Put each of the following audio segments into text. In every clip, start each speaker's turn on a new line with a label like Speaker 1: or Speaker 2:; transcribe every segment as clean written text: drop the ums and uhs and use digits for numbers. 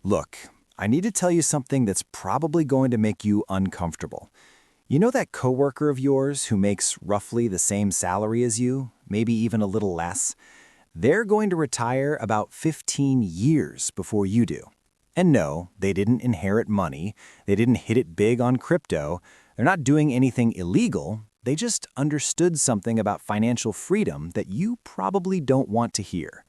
Speaker 1: Look, I need to tell you something that's probably going to make you uncomfortable. You know that coworker of yours who makes roughly the same salary as you, maybe even a little less? They're going to retire about 15 years before you do. And no, they didn't inherit money, they didn't hit it big on crypto, they're not doing anything illegal, they just understood something about financial freedom that you probably don't want to hear.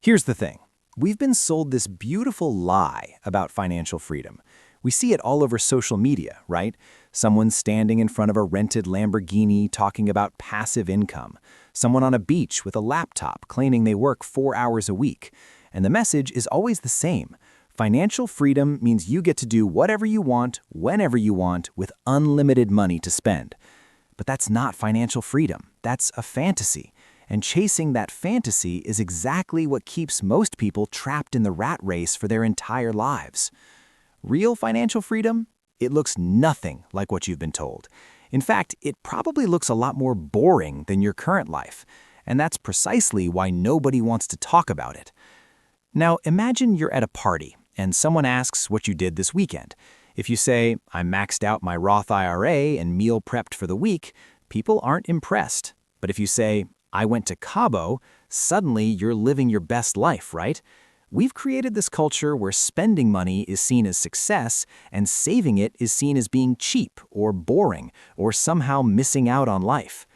Speaker 1: Here's the thing. We've been sold this beautiful lie about financial freedom. We see it all over social media, right? Someone standing in front of a rented Lamborghini talking about passive income. Someone on a beach with a laptop claiming they work 4 hours a week. And the message is always the same. Financial freedom means you get to do whatever you want, whenever you want, with unlimited money to spend. But that's not financial freedom. That's a fantasy. And chasing that fantasy is exactly what keeps most people trapped in the rat race for their entire lives. Real financial freedom? It looks nothing like what you've been told. In fact, it probably looks a lot more boring than your current life. And that's precisely why nobody wants to talk about it. Now, imagine you're at a party and someone asks what you did this weekend. If you say, I maxed out my Roth IRA and meal prepped for the week, people aren't impressed. But if you say, I went to Cabo, suddenly you're living your best life, right? We've created this culture where spending money is seen as success and saving it is seen as being cheap or boring or somehow missing out on life.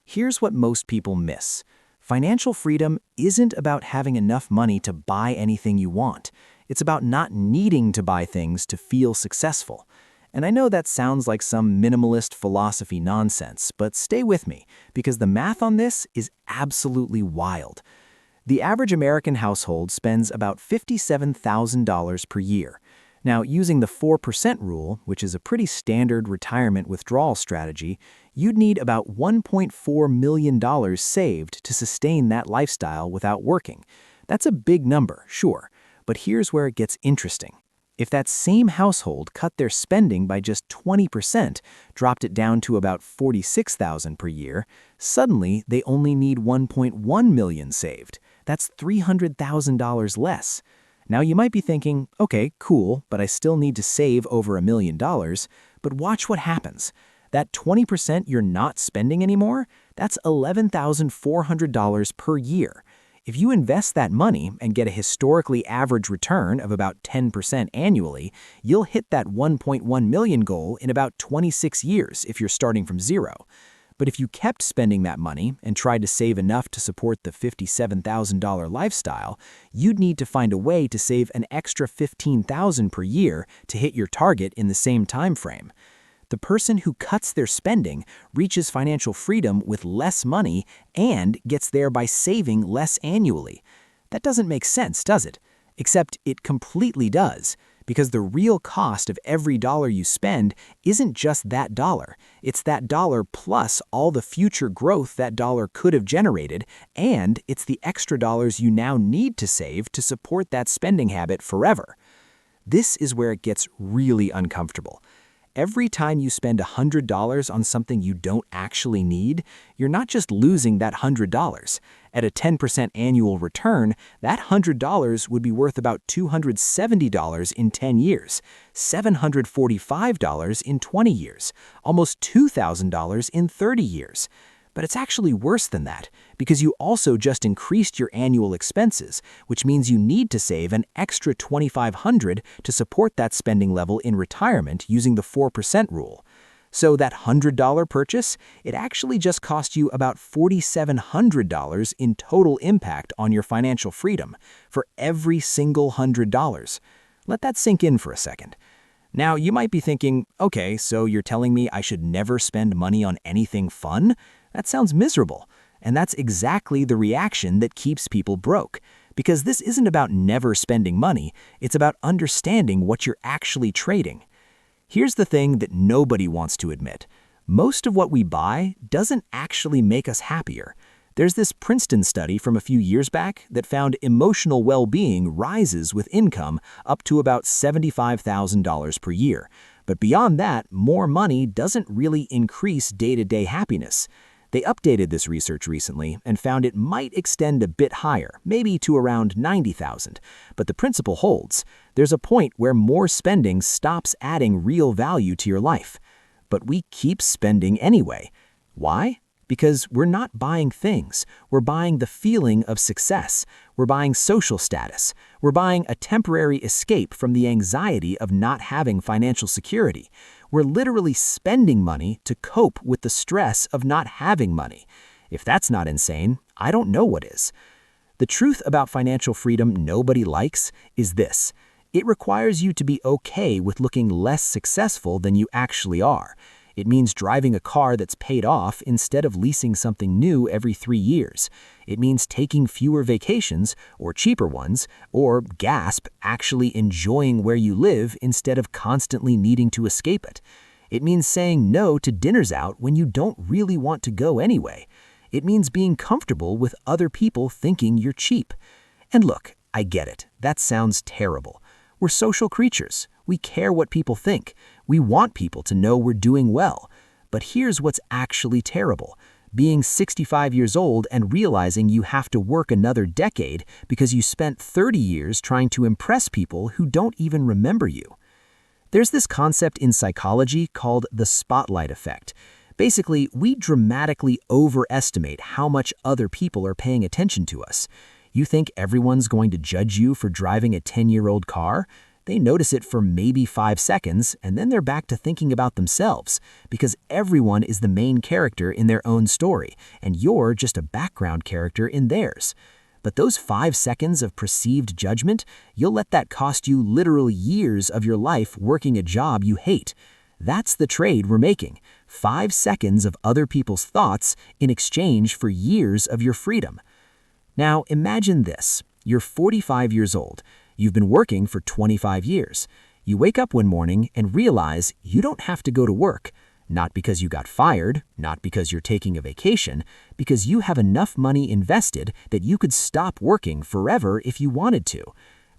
Speaker 1: Here's what most people miss. Financial freedom isn't about having enough money to buy anything you want. It's about not needing to buy things to feel successful. And I know that sounds like some minimalist philosophy nonsense, but stay with me, because the math on this is absolutely wild. The average American household spends about $57,000 per year. Now, using the 4% rule, which is a pretty standard retirement withdrawal strategy, you'd need about $1.4 million saved to sustain that lifestyle without working. That's a big number, sure, but here's where it gets interesting. If that same household cut their spending by just 20%, dropped it down to about $46,000 per year, suddenly they only need $1.1 million saved. That's $300,000 less. Now you might be thinking, okay, cool, but I still need to save over $1 million. But watch what happens. That 20% you're not spending anymore, that's $11,400 per year. If you invest that money and get a historically average return of about 10% annually, you'll hit that 1.1 million goal in about 26 years if you're starting from zero. But if you kept spending that money and tried to save enough to support the $57,000 lifestyle, you'd need to find a way to save an extra $15,000 per year to hit your target in the same time frame. The person who cuts their spending reaches financial freedom with less money and gets there by saving less annually. That doesn't make sense, does it? Except it completely does, because the real cost of every dollar you spend isn't just that dollar. It's that dollar plus all the future growth that dollar could have generated, and it's the extra dollars you now need to save to support that spending habit forever. This is where it gets really uncomfortable. Every time you spend $100 on something you don't actually need, you're not just losing that $100. At a 10% annual return, that $100 would be worth about $270 in 10 years, $745 in 20 years, almost $2,000 in 30 years. But it's actually worse than that, because you also just increased your annual expenses, which means you need to save an extra $2,500 to support that spending level in retirement using the 4% rule. So that $100 purchase, it actually just cost you about $4,700 in total impact on your financial freedom for every single $100. Let that sink in for a second. Now, you might be thinking, okay, so you're telling me I should never spend money on anything fun? That sounds miserable. And that's exactly the reaction that keeps people broke. Because this isn't about never spending money, it's about understanding what you're actually trading. Here's the thing that nobody wants to admit. Most of what we buy doesn't actually make us happier. There's this Princeton study from a few years back that found emotional well-being rises with income up to about $75,000 per year. But beyond that, more money doesn't really increase day-to-day happiness.
Speaker 2: They updated this research recently and found it might extend a bit higher, maybe to around 90,000. But the principle holds. There's a point where more spending stops adding real value to your life. But we keep spending anyway. Why? Because we're not buying things. We're buying the feeling of success. We're buying social status. We're buying a temporary escape from the anxiety of not having financial security. We're literally spending money to cope with the stress of not having money. If that's not insane, I don't know what is. The truth about financial freedom nobody likes is this. It requires you to be okay with looking less successful than you actually are. It means driving a car that's paid off instead of leasing something new every 3 years. It means taking fewer vacations, or cheaper ones, or, gasp, actually enjoying where you live instead of constantly needing to escape it. It means saying no to dinners out when you don't really want to go anyway. It means being comfortable with other people thinking you're cheap. And look, I get it. That sounds terrible. We're social creatures. We care what people think. We want people to know we're doing well. But here's what's actually terrible. Being 65 years old and realizing you have to work another decade because you spent 30 years trying to impress people who don't even remember you. There's this concept in psychology called the spotlight effect. Basically, we dramatically overestimate how much other people are paying attention to us. You think everyone's going to judge you for driving a 10-year-old car? They notice it for maybe 5 seconds, and then they're back to thinking about themselves, because everyone is the main character in their own story, and you're just a background character in theirs. But those 5 seconds of perceived judgment, you'll let that cost you literal years of your life working a job you hate. That's the trade we're making. 5 seconds of other people's thoughts in exchange for years of your freedom. Now, imagine this. You're 45 years old. You've been working for 25 years. You wake up one morning and realize you don't have to go to work. Not because you got fired, not because you're taking a vacation, because you have enough money invested that you could stop working forever if you wanted to.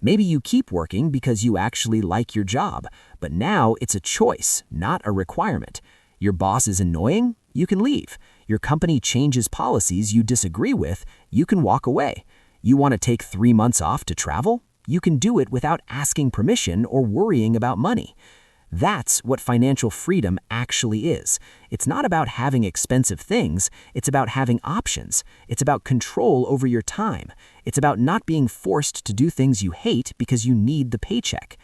Speaker 2: Maybe you keep working because you actually like your job, but now it's a choice, not a requirement. Your boss is annoying? You can leave. Your company changes policies you disagree with? You can walk away. You want to take 3 months off to travel? You can do it without asking permission or worrying about money. That's what financial freedom actually is. It's not about having expensive things. It's about having options. It's about control over your time. It's about not being forced to do things you hate because you need the paycheck.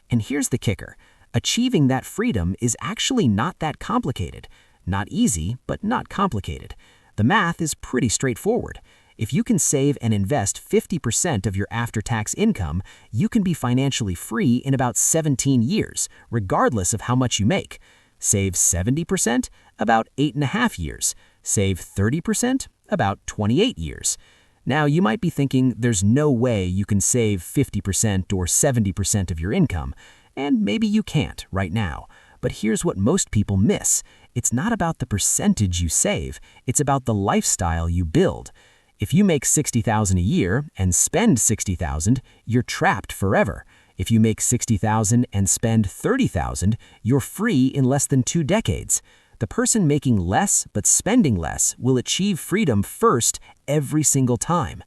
Speaker 2: And here's the kicker. Achieving that freedom is actually not that complicated. Not easy, but not complicated. The math is pretty straightforward. If you can save and invest 50% of your after-tax income, you can be financially free in about 17 years, regardless of how much you make. Save 70%? About 8.5 years. Save 30%? About 28 years. Now, you might be thinking there's no way you can save 50% or 70% of your income, and maybe you can't right now. But here's what most people miss. It's not about the percentage you save, it's about the lifestyle you build. If you make $60,000 a year and spend $60,000, you're trapped forever. If you make $60,000 and spend $30,000, you're free in less than 2 decades. The person making less but spending less will achieve freedom first every single time.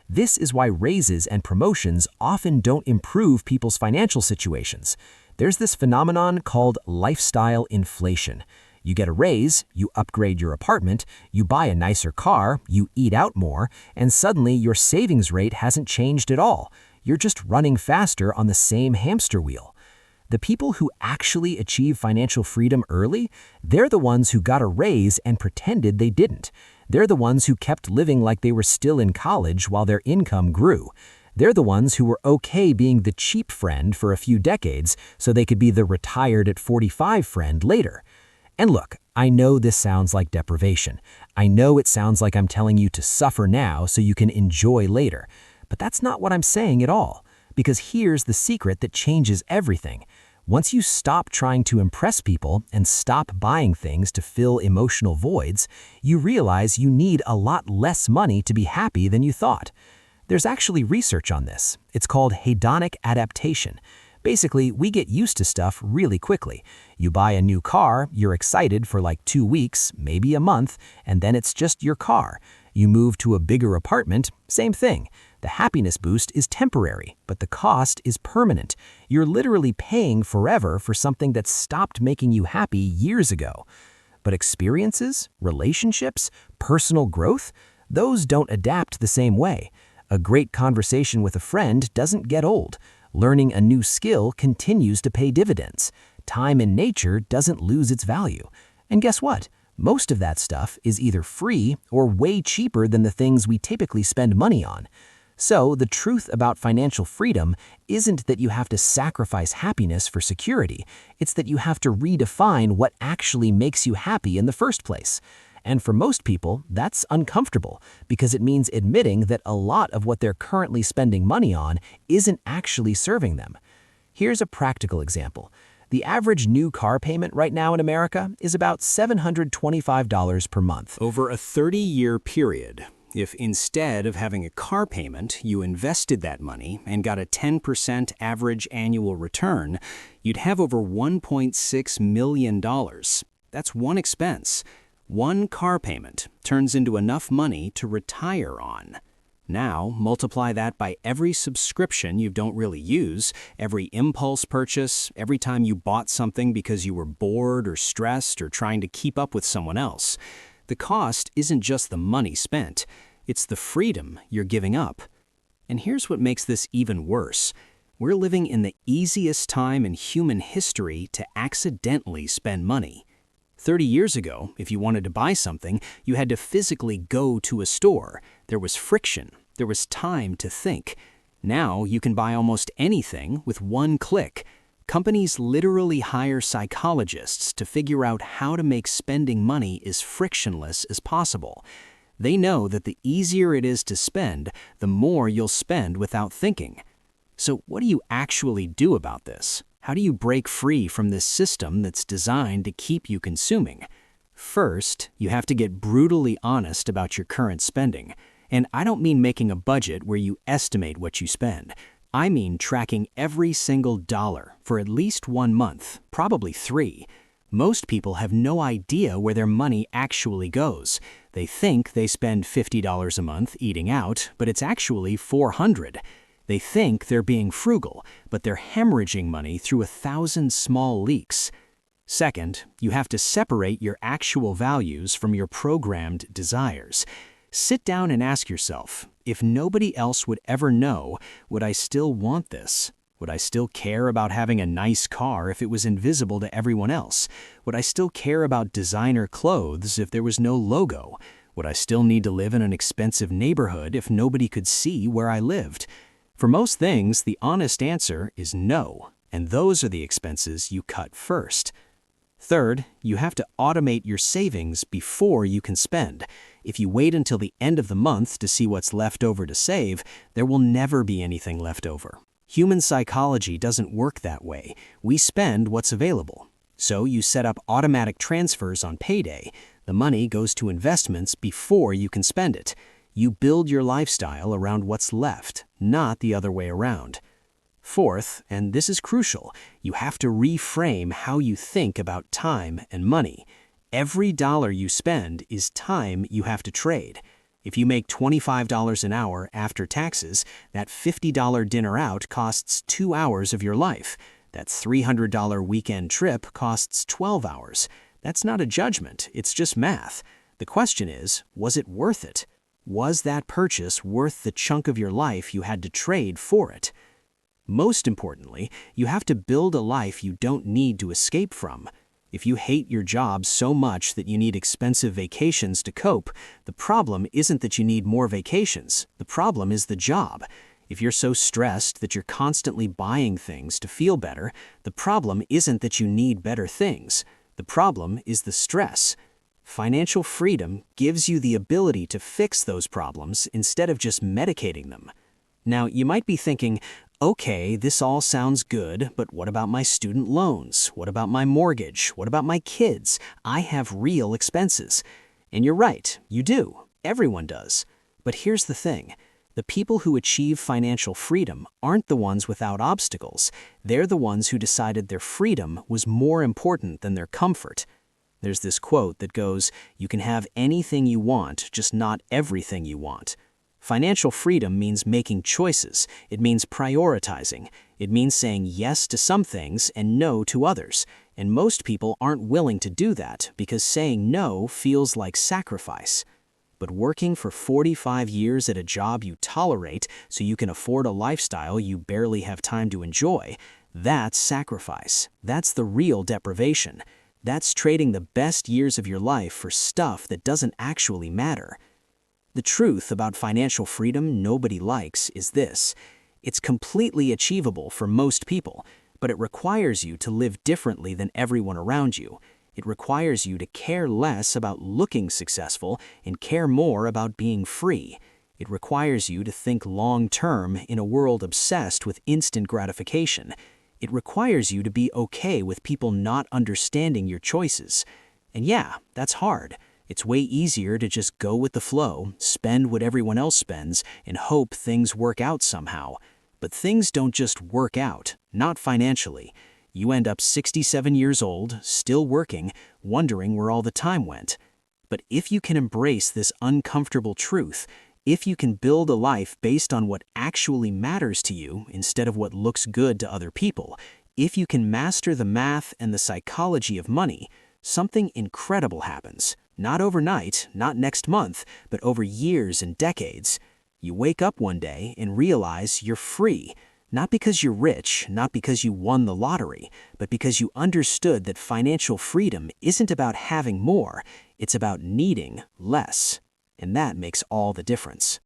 Speaker 2: This is why raises and promotions often don't improve people's financial situations. There's this phenomenon called lifestyle inflation. You get a raise, you upgrade your apartment, you buy a nicer car, you eat out more, and suddenly your savings rate hasn't changed at all. You're just running faster on the same hamster wheel. The people who actually achieve financial freedom early, they're the ones who got a raise and pretended they didn't. They're the ones who kept living like they were still in college while their income grew. They're the ones who were okay being the cheap friend for a few decades so they could be the retired at 45 friend later. And look, I know this sounds like deprivation. I know it sounds like I'm telling you to suffer now so you can enjoy later. But that's not what I'm saying at all. Because here's the secret that changes everything. Once you stop trying to impress people and stop buying things to fill emotional voids, you realize you need a lot less money to be happy than you thought. There's actually research on this. It's called hedonic adaptation. Basically, we get used to stuff really quickly. You buy a new car, you're excited for like 2 weeks, maybe a month, and then it's just your car. You move to a bigger apartment, same thing. The happiness boost is temporary, but the cost is permanent. You're literally paying forever for something that stopped making you happy years ago. But experiences, relationships, personal growth, those don't adapt the same way. A great conversation with a friend doesn't get old. Learning a new skill continues to pay dividends. Time in nature doesn't lose its value. And guess what? Most of that stuff is either free or way cheaper than the things we typically spend money on. So, the truth about financial freedom isn't that you have to sacrifice happiness for security. It's that you have to redefine what actually makes you happy in the first place. And for most people, that's uncomfortable because it means admitting that a lot of what they're currently spending money on isn't actually serving them. Here's a practical example. The average new car payment right now in America is about $725 per month.
Speaker 3: Over a 30-year period, if instead of having a car payment, you invested that money and got a 10% average annual return, you'd have over $1.6 million. That's one expense. One car payment turns into enough money to retire on. Now, multiply that by every subscription you don't really use, every impulse purchase, every time you bought something because you were bored or stressed or trying to keep up with someone else. The cost isn't just the money spent, it's the freedom you're giving up. And here's what makes this even worse. We're living in the easiest time in human history to accidentally spend money. 30 years ago, if you wanted to buy something, you had to physically go to a store. There was friction. There was time to think. Now you can buy almost anything with one click. Companies literally hire psychologists to figure out how to make spending money as frictionless as possible. They know that the easier it is to spend, the more you'll spend without thinking. So what do you actually do about this? How do you break free from this system that's designed to keep you consuming? First, you have to get brutally honest about your current spending. And I don't mean making a budget where you estimate what you spend. I mean tracking every single dollar for at least 1 month, probably 3. Most people have no idea where their money actually goes. They think they spend $50 a month eating out, but it's actually $400. They think they're being frugal, but they're hemorrhaging money through 1,000 small leaks. Second, you have to separate your actual values from your programmed desires. Sit down and ask yourself, if nobody else would ever know, would I still want this? Would I still care about having a nice car if it was invisible to everyone else? Would I still care about designer clothes if there was no logo? Would I still need to live in an expensive neighborhood if nobody could see where I lived? For most things, the honest answer is no, and those are the expenses you cut first. Third, you have to automate your savings before you can spend. If you wait until the end of the month to see what's left over to save, there will never be anything left over. Human psychology doesn't work that way. We spend what's available. So you set up automatic transfers on payday. The money goes to investments before you can spend it. You build your lifestyle around what's left, not the other way around. Fourth, and this is crucial, you have to reframe how you think about time and money. Every dollar you spend is time you have to trade. If you make $25 an hour after taxes, that $50 dinner out costs 2 hours of your life. That $300 weekend trip costs 12 hours. That's not a judgment, it's just math. The question is, was it worth it? Was that purchase worth the chunk of your life you had to trade for it? Most importantly, you have to build a life you don't need to escape from. If you hate your job so much that you need expensive vacations to cope, the problem isn't that you need more vacations. The problem is the job. If you're so stressed that you're constantly buying things to feel better, the problem isn't that you need better things. The problem is the stress. Financial freedom gives you the ability to fix those problems instead of just medicating them. Now, you might be thinking, okay, this all sounds good, but what about my student loans? What about my mortgage? What about my kids? I have real expenses. And you're right, you do. Everyone does. But here's the thing.
Speaker 2: The people who achieve financial freedom aren't the ones without obstacles. They're the ones who decided their freedom was more important than their comfort. There's this quote that goes, "You can have anything you want, just not everything you want." Financial freedom means making choices. It means prioritizing. It means saying yes to some things and no to others. And most people aren't willing to do that because saying no feels like sacrifice. But working for 45 years at a job you tolerate so you can afford a lifestyle you barely have time to enjoy, that's sacrifice. That's the real deprivation. That's trading the best years of your life for stuff that doesn't actually matter. The truth about financial freedom nobody likes is this: it's completely achievable for most people, but it requires you to live differently than everyone around you. It requires you to care less about looking successful and care more about being free. It requires you to think long-term in a world obsessed with instant gratification. It requires you to be okay with people not understanding your choices. And yeah, that's hard. It's way easier to just go with the flow, spend what everyone else spends, and hope things work out somehow. But things don't just work out, not financially. You end up 67 years old, still working, wondering where all the time went. But if you can embrace this uncomfortable truth, if you can build a life based on what actually matters to you instead of what looks good to other people, if you can master the math and the psychology of money, something incredible happens. Not overnight, not next month, but over years and decades. You wake up one day and realize you're free. Not because you're rich, not because you won the lottery, but because you understood that financial freedom isn't about having more, it's about needing less. And that makes all the difference.